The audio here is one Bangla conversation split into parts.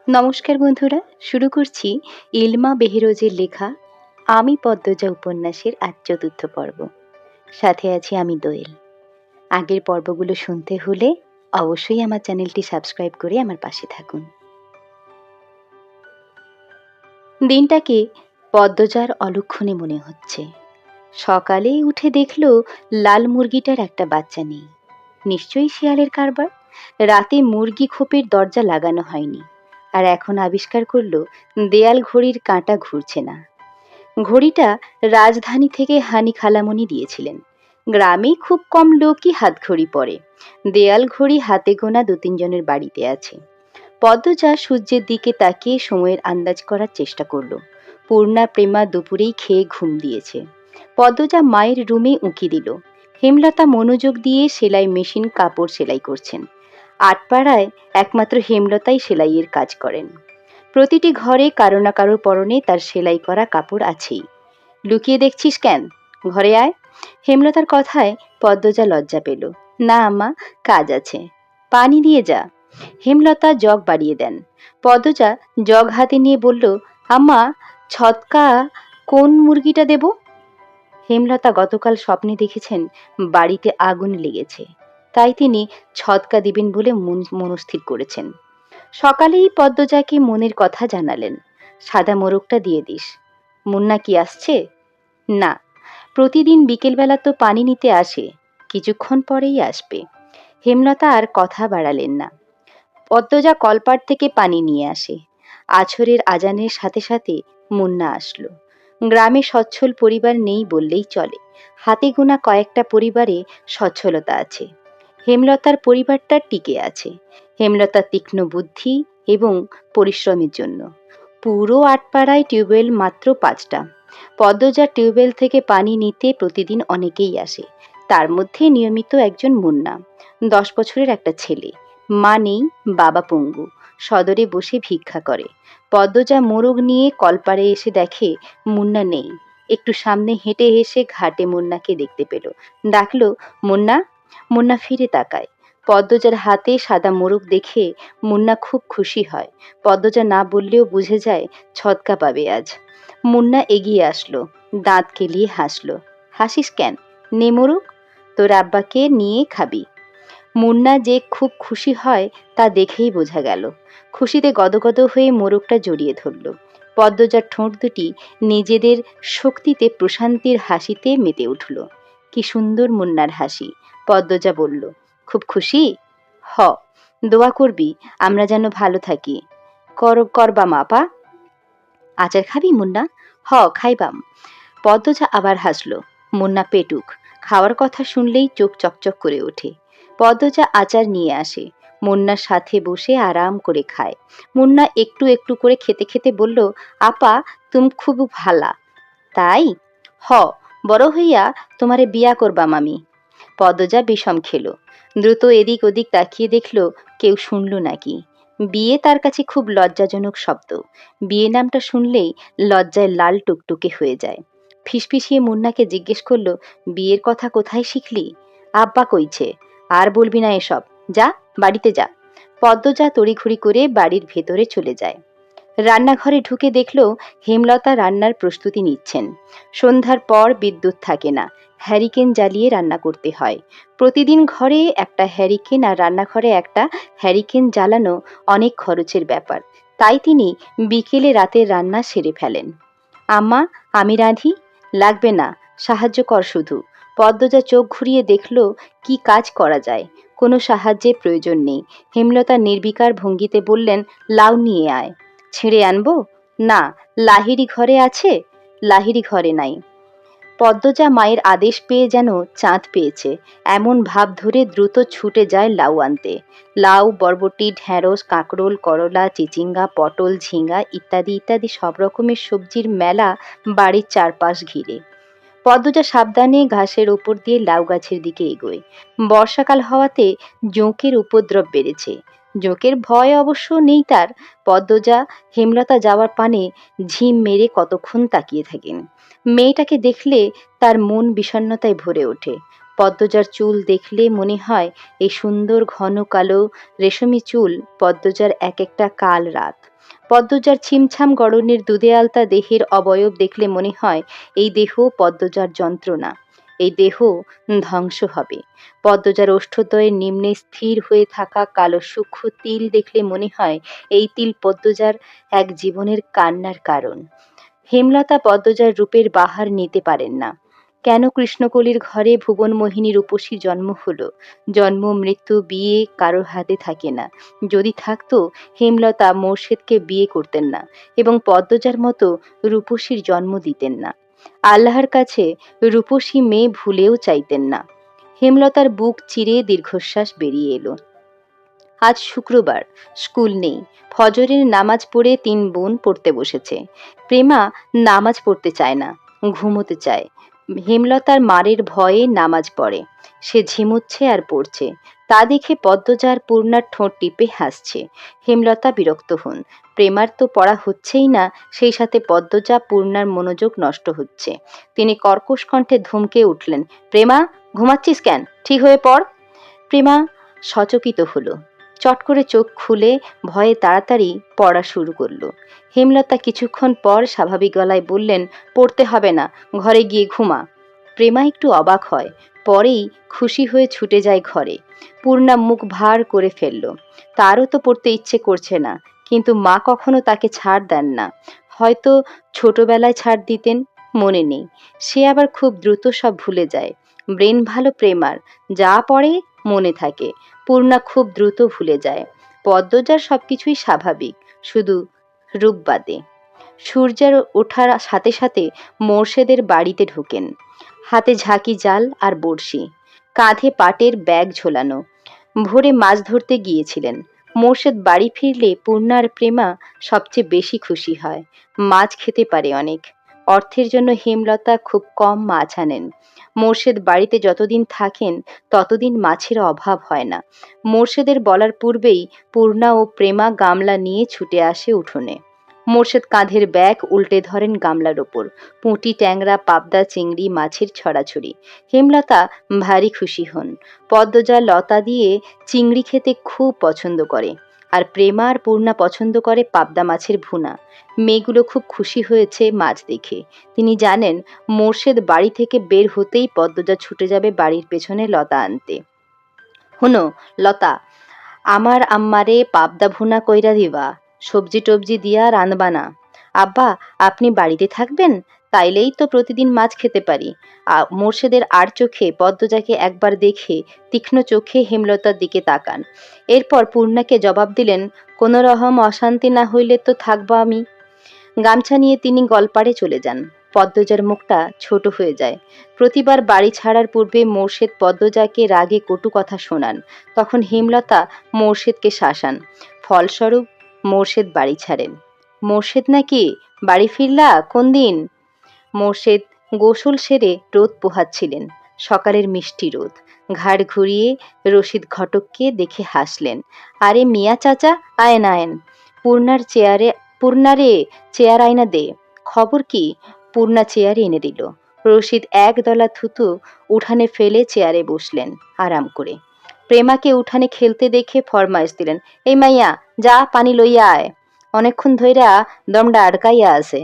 নমস্কার বন্ধুরা, শুরু করছি ইলমা বেহেরোজের লেখা আমি পদ্মজা উপন্যাসের আজ চতুর্থ পর্ব। সাথে আছি আমি দোয়েল। আগের পর্বগুলো শুনতে হলে অবশ্যই আমার চ্যানেলটি সাবস্ক্রাইব করে আমার পাশে থাকুন। দিনটাকে পদ্মজার অলক্ষণে মনে হচ্ছে। সকালেই উঠে দেখল লাল মুরগিটার একটা বাচ্চা নেই। নিশ্চয়ই শিয়ালের কারবার। রাতে মুরগি খোপের দরজা লাগানো হয়নি, আর এখন আবিষ্কার করলো দেয়াল ঘড়ির কাঁটা ঘুরছে না। ঘড়িটা রাজধানী থেকে হানি খালামণি দিয়েছিলেন। গ্রামে খুব কম লোকই হাত ঘড়ি পরে। দেয়াল ঘড়ি হাতে গোনা 2-3 জনের বাড়িতে আছে। পদ্মজা সূর্যের দিকে তাকিয়ে সময়ের আন্দাজ করার চেষ্টা করলো। পূর্ণা প্রেমা দুপুরেই খেয়ে ঘুম দিয়েছে। পদ্মজা মায়ের রুমে উঁকি দিল। হেমলতা মনোযোগ দিয়ে সেলাই মেশিন কাপড় সেলাই করছেন। আটপাড়ায় একমাত্র হেমলতাই সেলাইয়ের কাজ করেন। প্রতিটি ঘরে কারো না কারো পরনে তার সেলাই করা কাপড় আছেই। লুকিয়ে দেখছিস কেন? ঘরে আয়। হেমলতার কথায় পদ্মজা লজ্জা পেল। না আম্মা, কাজ আছে। পানি দিয়ে যা। হেমলতা জগ বাড়িয়ে দেন। পদ্মজা জগ হাতে নিয়ে বলল, আম্মা, ছটকা কোন মুরগিটা দেব? হেমলতা গতকাল স্বপ্নে দেখেছেন বাড়িতে আগুন লেগেছে, তাই তিনি ছটকা দিবেন বলে মনস্থির করেছেন। সকালেই পদ্মজাকে মনের কথা জানালেন, সাদা মোরগটা দিয়ে দিস। মুন্না কি আসছে? না, প্রতিদিন বিকেলবেলা তো পানি নিতে আসে, কিছুক্ষণ পরেই আসবে। হেমলতা আর কথা বাড়ালেন না। পদ্মজা কলপাড় থেকে পানি নিয়ে আসে। আছরের আজানের সাথে সাথে মুন্না আসলো। গ্রামে সচ্ছল পরিবার নেই বললেই চলে। হাতে গোনা কয়েকটা পরিবারে সচ্ছলতা আছে। হেমলতার পরিবারটা টিকে আছে। হেমলতার তীক্ষ্ণ বুদ্ধি এবং পরিশ্রমের জন্য। পুরো আটপাড়ায় টিউবওয়েল মাত্র 5টা। পদ্মজার টিউবওয়েল থেকে পানি নিতে প্রতিদিন অনেকেই আসে। তার মধ্যে নিয়মিত একজন মুন্না, 10 বছরের একটা ছেলে। মা নেই, বাবা পঙ্গু, সদরে বসে ভিক্ষা করে। পদ্মজা মোরগ নিয়ে কলপাড়ে এসে দেখে মুন্না নেই। একটু সামনে হেঁটে এসে ঘাটে মুন্নাকে দেখতে পেল। ডাকলো, মুন্না। মুন্না ফিরে তাকায়। পদ্মজার হাতে সাদা মোরগ দেখে মুন্না খুব খুশি হয়। পদ্মজা না বললেও বুঝে যায় ছটকা পাবে আজ। মুন্না এগিয়ে আসলো, দাঁত কেলিয়ে হাসলো। হাসিস কেন? নে মোরগ, তোর আব্বাকে নিয়ে খাবি। মুন্না যে খুব খুশি হয় তা দেখেই বোঝা গেল। খুশিতে গদগদ হয়ে মোরগটা জড়িয়ে ধরল। পদ্মজার ঠোঁট দুটি নিজেদের শক্তিতে প্রশান্তির হাসিতে মেতে উঠল। কি সুন্দর মুন্নার হাসি! পদ্মজা বলল, খুব খুশি? হ। দোয়া করবি আমরা যেন ভালো থাকি। করবাম আপা। আচার খাবি মুন্না? হ, খাইবাম। পদ্মজা আবার হাসল। মুন্না পেটুক, খাওয়ার কথা শুনলেই চোখ চকচক করে ওঠে। পদ্মজা আচার নিয়ে আসে। মুন্নার সাথে বসে আরাম করে খায়। মুন্না একটু একটু করে খেতে খেতে বলল, আপা, তুমি খুব ভালা। তাই? হ, বড় হইয়া তোমারে বিয়া করবাম আমি। পদ্মজা বিষম খেল। দ্রুত এদিক ওদিক তাকিয়ে দেখল কেউ শুনল নাকি। বিয়ে তার কাছে খুব লজ্জাজনক শব্দ। বিয়ে নামটা শুনলেই লজ্জায় লাল টুকটুকে হয়ে যায়। ফিসফিসিয়ে মুন্নাকে জিজ্ঞেস করলো, বিয়ের কথা কোথায় শিখলি? আব্বা কইছে। আর বলবি না এসব, যা বাড়িতে যা। পদ্মজা তড়িঘড়ি করে বাড়ির ভেতরে চলে যায়। রান্নাঘরে ঢুকে দেখল হেমলতা রান্নার প্রস্তুতি নিচ্ছেন। সন্ধ্যার পর বিদ্যুৎ থাকে না, হ্যারিকেন জ্বালিয়ে রান্না করতে হয়। প্রতিদিন ঘরে একটা হ্যারিকেন আর রান্নাঘরে একটা হ্যারিকেন জ্বালানো অনেক খরচের ব্যাপার। তাই তিনি বিকেলে রাতের রান্না সেরে ফেলেন। আম্মা, আমি রাঁধি? লাগবে না, সাহায্য কর শুধু। পদ্মজা চোখ ঘুরিয়ে দেখল কি কাজ করা যায়। কোনো সাহায্যের প্রয়োজন নেই। হেমলতা নির্বিকার ভঙ্গিতে বললেন, লাউ নিয়ে আয়। ছিঁড়ে আনবো? না। লাহিড়ি ঘরে আছে? লাহিড়ি ঘরে নাই। পদ্মজা মায়ের আদেশ পেয়ে যেন চাঁদ পেয়েছে এমন ভাব ধরে দ্রুত ছুটে যায় লাউ আনতে। লাউ, বরবটি, ঢেঁড়স, কাঁকরোল, করলা, চিচিঙ্গা, পটল, ঝিঙ্গা ইত্যাদি ইত্যাদি সব রকমের সবজির মেলা বাড়ির চারপাশ ঘিরে। পদ্মজা সাবধানে ঘাসের ওপর দিয়ে লাউ গাছের দিকে এগোয়। বর্ষাকাল হওয়াতে জোঁকের উপদ্রব বেড়েছে। জোঁকের ভয় অবশ্য নেই তার। পদ্মজা হেমলতা যাওয়ার পানে ঝিম মেরে কতক্ষণ তাকিয়ে থাকেন। মেয়েটাকে দেখলে তার মন বিষণ্ণতায় ভরে ওঠে। পদ্মজার চুল দেখলে মনে হয় এই সুন্দর ঘন কালো রেশমি চুল পদ্মজার এক একটা কাল রাত। পদ্মজার ছিমছাম গড়নের দুধে আলতা দেহের অবয়ব দেখলে মনে হয় এই দেহ পদ্মজার যন্ত্রণা, এই দেহ ধ্বংস হবে। পদ্মজার ওষ্ঠদ্বয়ের নিম্নে স্থির হয়ে থাকা কালো সূক্ষ্ম তিল দেখলে মনে হয় এই তিল পদ্মজার এক জীবনের কান্নার কারণ। হেমলতা পদ্মজার রূপের বাহার নিতে পারেন না। কেন কৃষ্ণকলির ঘরে ভুবনমোহিনী রূপসীর জন্ম হলো? জন্ম মৃত্যু বিয়ে কারোর হাতে থাকে না। যদি থাকতো, হেমলতা মোর্শেদকে বিয়ে করতেন না এবং পদ্মজার মতো রূপসীর জন্ম দিতেন না। আল্লাহর কাছে রূপসী মেয়ে ভুলেও চাইতেন না। হেমলতার বুক চিরে দীর্ঘশ্বাস বেরিয়ে এলো। আজ শুক্রবার, স্কুল নেই। ফজরের নামাজ পড়ে ৩ বোন পড়তে বসেছে। প্রেমা নামাজ পড়তে চায় না, ঘুমোতে চায়। হেমলতার মারের ভয়ে নামাজ পড়ে। সে ঝিমুচ্ছে আর পড়ছে। তা দেখে পদ্মজার পূর্ণার ঠোঁট টিপে হাসছে। হেমলতা বিরক্ত হন। প্রেমার তো পড়া হচ্ছেই না, সেই সাথে পদ্মজা পূর্ণার মনোযোগ নষ্ট হচ্ছে। তিনি কর্কশ কণ্ঠে ধমকে উঠলেন, প্রেমা, ঘুমাচ্ছিস কেন? ঠিক হয়ে পড়। প্রেমা সচকিত হলো। চট করে চোখ খুলে ভয়ে তাড়াতাড়ি পড়া শুরু করলো। হেমলতা কিছুক্ষণ পর স্বাভাবিক গলায় বললেন, পড়তে হবে না, ঘরে গিয়ে ঘুমা। প্রেমা একটু অবাক হয়, পরেই খুশি হয়ে ছুটে যায় ঘরে। পূর্ণা মুখ ভার করে ফেলল। তারও তো পড়তে ইচ্ছে করছে না, কিন্তু মা কখনো তাকে ছাড় দেন না। হয়তো ছোটবেলায় ছাড় দিতেন, মনে নেই। সে আবার খুব দ্রুত সব ভুলে যায়। ব্রেন ভালো প্রেমার, যা পড়ে মনে থাকে। পূর্ণা খুব দ্রুত ভুলে যায়। পদ্মজার সবকিছুই স্বাভাবিক, শুধু রূপ বাদে। সূর্যের ওঠার সাথে সাথে মোর্শেদের বাড়িতে ঢোকেন। হাতে ঝাঁকি জাল আর বড়শি, কাঁধে পাটের ব্যাগ ঝোলানো। ভোরে মাছ ধরতে গিয়েছিলেন। মোর্শেদ বাড়ি ফিরলে পূর্ণা আর প্রেমা সবচেয়ে বেশি খুশি হয়। মাছ খেতে পারে অনেক। অর্থের জন্য হেমলতা খুব কম মাছ আনেন। মোর্শেদ বাড়িতে যতদিন থাকেন ততদিন মাছের অভাব হয় না। মোর্শেদের বলার পূর্বেই পূর্ণা ও প্রেমা গামলা নিয়ে ছুটে আসে উঠোনে। মোর্শেদ কাঁধের ব্যাগ উল্টে ধরেন গামলার ওপর। পুঁটি, ট্যাংরা, পাবদা, চিংড়ি, মাছের ছড়াছড়ি। হেমলতা ভারী খুশি হন। পদ্মজা লতা দিয়ে চিংড়ি খেতে খুব পছন্দ করে, আর প্রেমা আর পূর্ণা পছন্দ করে পাবদা মাছের ভুনা। মেয়েগুলো খুব খুশি হয়েছে মাছ দেখে। তিনি জানেন মোর্শেদ বাড়ি থেকে বের হতেই পদ্মজা ছুটে যাবে বাড়ির পেছনে লতা আনতে। হুনো লতা, আমার আম্মারে পাবদা ভুনা কইরা দিবা, সবজি টবজি দিয়া রাঁধবা না। আব্বা, আপনি বাড়িতে থাকবেন? তাইলেই তো প্রতিদিন মাছ খেতে পারি। মোর্শেদের আর চোখে পদ্মজাকে একবার দেখে তীক্ষ্ণ চোখে হেমলতার দিকে তাকান। এরপর পূর্ণাকে জবাব দিলেন, কোনো রকম অশান্তি না হইলে তো থাকবো আমি। গামছা নিয়ে তিনি গলপাড়ে চলে যান। পদ্মজার মুখটা ছোট হয়ে যায়। প্রতিবার বাড়ি ছাড়ার পূর্বে মোর্শেদ পদ্মজাকে রাগে কটু কথা শোনান। তখন হেমলতা মোর্শেদকে শাসান। ফলস্বরূপ মোর্শেদ বাড়ি ছাড়েন। মোর্শেদ নাকি বাড়ি ফিরলা কোন দিন? মোর্শেদ গোসল সেরে রোদ পোহাচ্ছিলেন। সকালের মিষ্টি রোদ। ঘাড় ঘুরিয়ে রশিদ ঘটককে দেখে হাসলেন। আরে মিয়া চাচা, আয়েন আয়েন। পূর্ণারে চেয়ার আইনা দে। খবর কি? পূর্ণা চেয়ারে এনে দিল। রশিদ একদলা থুতু উঠানে ফেলে চেয়ারে বসলেন আরাম করে। প্রেমাকে উঠানে খেলতে দেখে ফরমাইশ দিলেন, এই মাইয়া, যা পানি লইয়া আয়। অনেকক্ষণ ধইরা দমটা আটকাইয়া আছে।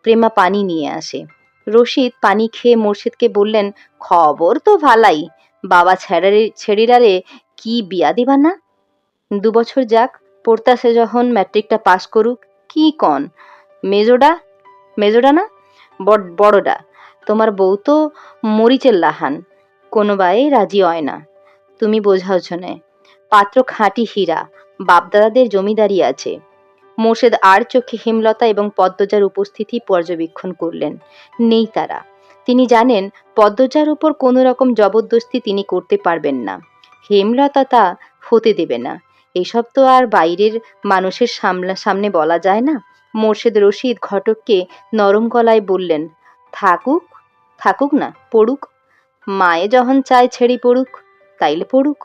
প্রেমা পানি নিয়ে আসে। রশিদ পানি খেয়ে মোর্শেদকে বললেন, খবর তো ভালাই, বাবা ছেড়িরারে কি বিয়া দিবা না? 2 বছর যাক, পড়তাছে যখন ম্যাট্রিকটা পাস করুক। কি কন? মেজোডা? মেজোডা না, বড়ডা। তোমার বউ তো মরিচের লাহান, কোনো বায়ে রাজি হয় না। তুমি বোঝাওছ না। পাত্র খাঁটি হীরা, বাপদাদাদের জমিদারি আছে। মোর্শেদ আর চোখে হেমলতা এবং পদ্মজার উপস্থিতি পর্যবেক্ষণ করলেন। নেই তারা। তিনি জানেন পদ্মজার উপর কোনো রকম জবরদস্তি তিনি করতে পারবেন না। হেমলতা তা হতে দেবে না। এসব তো আর বাইরের মানুষের সামনে বলা যায় না। মোর্শেদ রশিদ ঘটককে নরম গলায় বললেন, থাকুক, থাকুক না, পড়ুক। মায়ে যখন চায় ছেড়ি পড়ুক, তাইলে পড়ুক।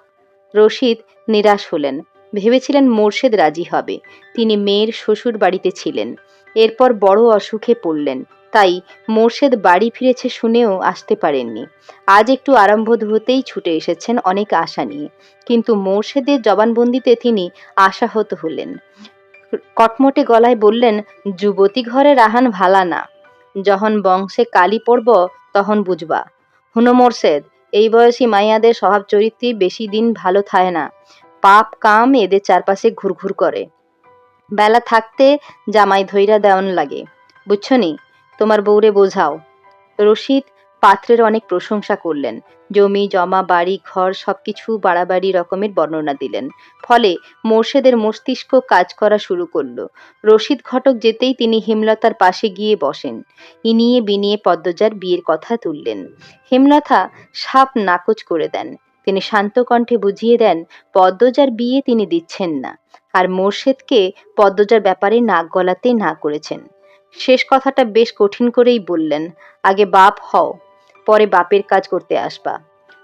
রশিদ নিরাশ হলেন। ভেবেছিলেন মোর্শেদ রাজি হবে। তিনি মেয়ের শ্বশুর বাড়িতে ছিলেন। এরপর বড় অসুখে পড়লেন। তাই মোর্শেদ বাড়ি ফিরেছে শুনেও আসতে পারেননি। আজ একটু আরামবোধ হতেই ছুটে এসেছেন অনেক আশা নিয়ে, কিন্তু মোর্শেদের জবানবন্দিতে তিনি আশাহত হলেন। কটমটে গলায় বললেন, যুবতী ঘরে রাহান ভালা না, যখন বংশে কালি পড়ব তখন বুঝবা। হুনো মোর্শেদ, এই বয়সী মাইয়াদের স্বভাব চরিত্রই বেশি দিন ভালো থাকে না। পাপ কাম এদের চারপাশে ঘুরঘুর করে, বেলা থাকতে জামাই ধইরা দেওয়ান লাগে, বুঝছনি? তোমার বউরে বোঝাও। রশিদ পাত্রের অনেক প্রশংসা করলেন, জমি জমা বাড়ি ঘর সবকিছু বাড়াবাড়ি রকমের বর্ণনা দিলেন। ফলে মোর্শেদের মস্তিষ্ক কাজ করা শুরু করলো। রশিদ ঘটক যেতেই তিনি হেমলতার পাশে গিয়ে বসেন। ইনিয়ে বিনিয়ে পদ্মজার বিয়ের কথা তুললেন। হেমলতা সাপ নাকচ করে দেন। তিনি শান্ত কণ্ঠে বুঝিয়ে দেন, পদ্মজার বিয়ে তিনি দিচ্ছেন না, আর মোর্শেদকে পদ্মজার ব্যাপারে নাক গলাতে না করেছেন। শেষ কথাটা বেশ কঠিন করেই বললেন, আগে বাপ হও, পরে বাপের কাজ করতে আসবা।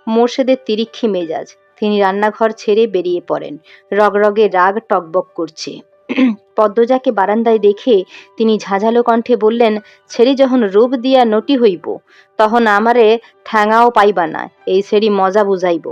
মোর্শেদের তিরিক্ষি মেজাজ, তিনি রান্নাঘর ছেড়ে বেরিয়ে পড়েন। রগরগে রাগ টকবক করছে। পদ্মজাকে বারান্দায় দেখে তিনি ঝাঁঝালো কণ্ঠে বললেন, ছেড়ি যখন রূপ দিয়া নটি হইব, তখন আমারে ঠ্যাঙাও পাইবা না, এই ছেড়ি মজা বুঝাইব।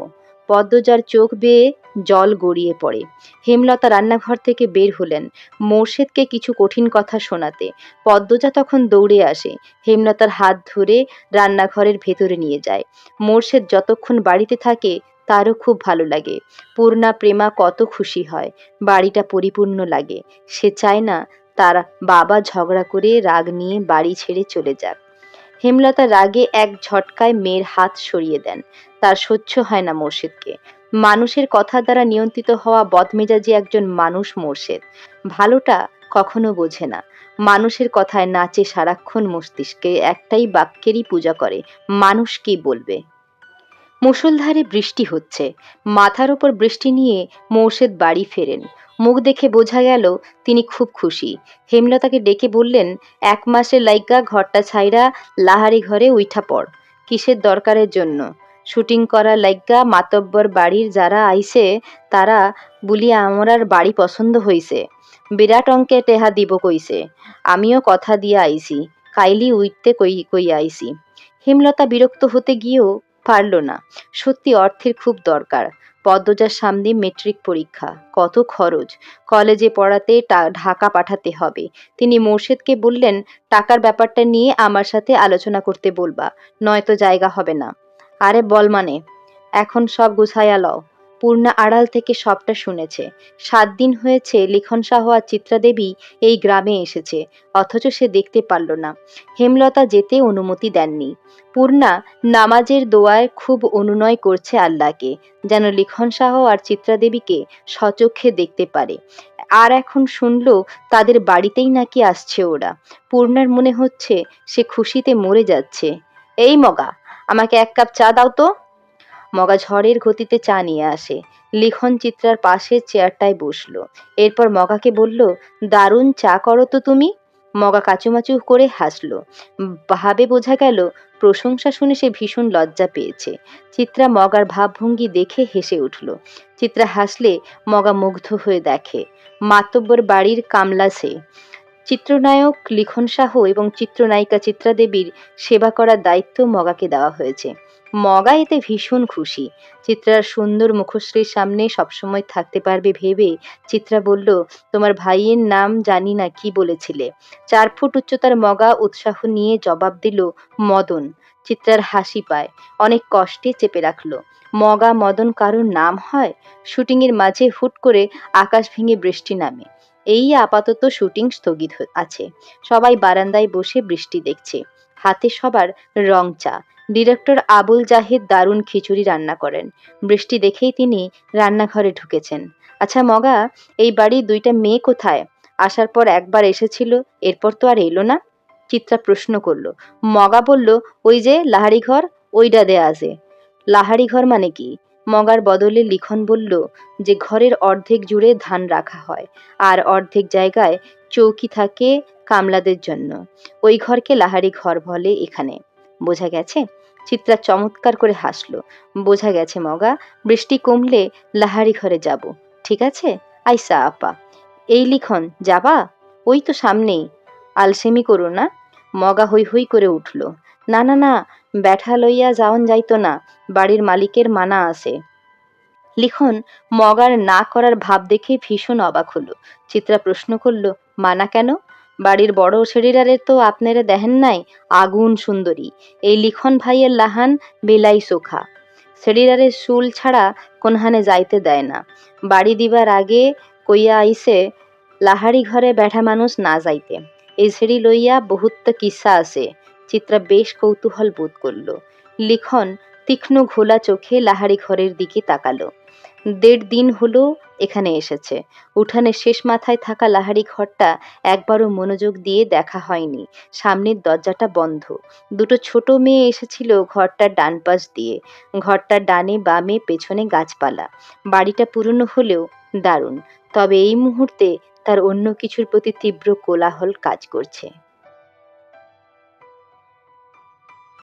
পদ্মজার চোখ বেয়ে জল গড়িয়ে পড়ে। হেমলতা রান্নাঘর থেকে বের হলেন মোর্শেদকে কিছু কঠিন কথা শোনাতে। পদ্মজা তখন দৌড়ে আসে, হেমলতার হাত ধরে রান্নাঘরের ভেতরে নিয়ে যায়। মোর্শেদ যতক্ষণ বাড়িতে থাকে তারও খুব ভালো লাগে। পূর্ণা প্রেমা কত খুশি হয়, বাড়িটা পরিপূর্ণ লাগে। সে চায় না তার বাবা ঝগড়া করে রাগ নিয়ে বাড়ি ছেড়ে চলে যাক। হেমলতা রাগে এক ঝটকায় মেয়ের হাত সরিয়ে দেন। তার সহ্য হয় না মোর্শেদকে। মানুষের কথা দ্বারা নিয়ন্ত্রিত হওয়া বদমেজাজি একজন মানুষ মোর্শেদ। ভালোটা কখনো বোঝে না। মানুষের কথায় নাচে সারাক্ষণ, মস্তিষ্কে একটাই বাক্যেরই পূজা করে, মানুষ কি বলবে। মুষলধারে বৃষ্টি হচ্ছে। মাথার ওপর বৃষ্টি নিয়ে মোর্শেদ বাড়ি ফেরেন। মুখ দেখে বোঝা গেল তিনি খুব খুশি। হেমলতাকে ডেকে বললেন, 1 মাসের লাইগা ঘরটা ছাইরা লাহারি ঘরে উইঠা পড়। কিসের দরকারের জন্য? শুটিং করা লাইগা মাতব্বর বাড়ির যারা আইছে তারা বলি আমরার বাড়ি পছন্দ হইছে, বিরাট অঙ্কে টেহা দিব কইছে। আমিও কথা দিয়ে আইছি, কাইলি উইঠতে কই আইছি। হেমলতা বিরক্ত হতে গিয়েও পারল না। সত্যি অর্থের খুব দরকার। পদ্মজার সামনে মেট্রিক পরীক্ষা, কত খরচ, কলেজে পড়াতে ঢাকা পাঠাতে হবে। তিনি মোর্শেদকে বললেন, টাকার ব্যাপারটা নিয়ে আমার সাথে আলোচনা করতে বলবা, নয়তো জায়গা হবে না। আরে বল মানে, এখন সব গুছাইয়া লও। পূর্ণা আড়াল থেকে সবটা শুনেছে। 7 দিন হয়েছে লিখন সাহ আর চিত্রা দেবী এই গ্রামে এসেছে, অথচ সে দেখতে পারল না। হেমলতা যেতে অনুমতি দেননি। পূর্ণা নামাজের দোয়ায় খুব অনুনয় করছে আল্লাহকে, যেন লিখন সাহ আর চিত্রা দেবীকে সচক্ষে দেখতে পারে। আর এখন শুনল তাদের বাড়িতেই নাকি আসছে ওরা। পূর্ণার মনে হচ্ছে সে খুশিতে মরে যাচ্ছে। এই মগা, আমাকে 1 কাপ চা দাও তো। মগা ঝড়ের গতিতে চা নিয়ে আসে। লিখন চিত্রার পাশের চেয়ারটায় বসলো। এরপর মগাকে বলল, দারুণ চা করো তো তুমি। মগা কাচুমাচু করে হাসলো। ভাবে বোঝা গেল প্রশংসা শুনে সে ভীষণ লজ্জা পেয়েছে। চিত্রা মগার ভাবভঙ্গি দেখে হেসে উঠল। চিত্রা হাসলে মগা মুগ্ধ হয়ে দেখে মাতব্বর বাড়ির কামলা সে। চিত্রনায়ক লিখন সাহ এবং চিত্রনায়িকা চিত্রা দেবীর সেবা করার দায়িত্ব মগাকে দেওয়া হয়েছে। মগা এতে ভীষণ খুশি। চিত্রার সুন্দর মুখশ্রীর সামনে সবসময় থাকতে পারবে ভেবে চিত্রা বলল, তোমার ভাইয়ের নাম জানি না, কি বলেছিলে? 4 ফুট উচ্চতার মগা উৎসাহ নিয়ে জবাব দিল, মদন। চিত্রার হাসি পায়, অনেক কষ্টে চেপে রাখলো। মগা মদন কারোর নাম হয়? শুটিংয়ের মাঝে হুট করে আকাশ ভেঙে বৃষ্টি নামে। এই আপাতত শুটিং স্থগিত আছে। সবাই বারান্দায় বসে বৃষ্টি দেখছে। হাতে সবার রং চা। ডিরেক্টর আবুল জাহেদ দারুণ খিচুড়ি রান্না করেন। বৃষ্টি দেখেই তিনি রান্নাঘরে ঢুকেছেন। আচ্ছা মগা, এই বাড়ির 2টা মেয়ে কোথায়? আসার পর একবার এসেছিল, এরপর তো আর এলো না। চিত্রা প্রশ্ন করল। মগা বলল, ওই যে লাহারি ঘর, ওইটা দেয়া আছে। লাহারি ঘর মানে কি? মগার বদলে লিখন বলল যে ঘরের অর্ধেক জুড়ে ধান রাখা হয়, আর অর্ধেক জায়গায় চৌকি থাকে কামলাদের জন্য। ওই ঘরকে লাহারি ঘর বলে এখানে। বোঝা গেছে? চিত্রা চমৎকার করে হাসলো। বোঝা গেছে মগা, বৃষ্টি কমলে লাহারি ঘরে যাব। ঠিক আছে আইসা আপা। এই লিখন যাবা? ওই তো সামনেই। আলসেমি করো না। মগা হৈ হৈ করে উঠল। না না না, ব্যাঠা লইয়া যাওন যাইতো না, বাড়ির মালিকের মানা আছে। লিখন মগার না করার ভাব দেখে ভীষণ অবাক হলো। চিত্রা প্রশ্ন করল, মানা কেন? বাড়ির বড় শরীরারে তো আপনারা দেখেন নাই, আগুন সুন্দরী। এই লিখন ভাইয়ের লাহান বেলাই চোখা, শরীরারের চুল ছাড়া কোনহানে যাইতে দেয় না। বাড়ি দিবার আগে কইয়া আইসে লাহারি ঘরে ব্যাঠা মানুষ না যাইতে। এই ছেড়ি লইয়া বহুত কিসা আছে। চিত্রা বেশ কৌতূহল বোধ করল। লিখন তীক্ষ্ণ ঘোলা চোখে লাহারি ঘরের দিকে তাকালো। 1.5 দিন হলো এখানে এসেছে। উঠানের শেষ মাথায় থাকা লাহারি ঘরটা একবারও মনোযোগ দিয়ে দেখা হয়নি। সামনের দরজাটা বন্ধ। দুটো ছোট মেয়ে এসেছিল ঘরটার ডান পাশ দিয়ে। ঘরটার ডানে বামে পেছনে গাছপালা। বাড়িটা পুরনো হলেও দারুণ। তবে এই মুহূর্তে তার অন্য কিছুর প্রতি তীব্র কোলাহল কাজ করছে।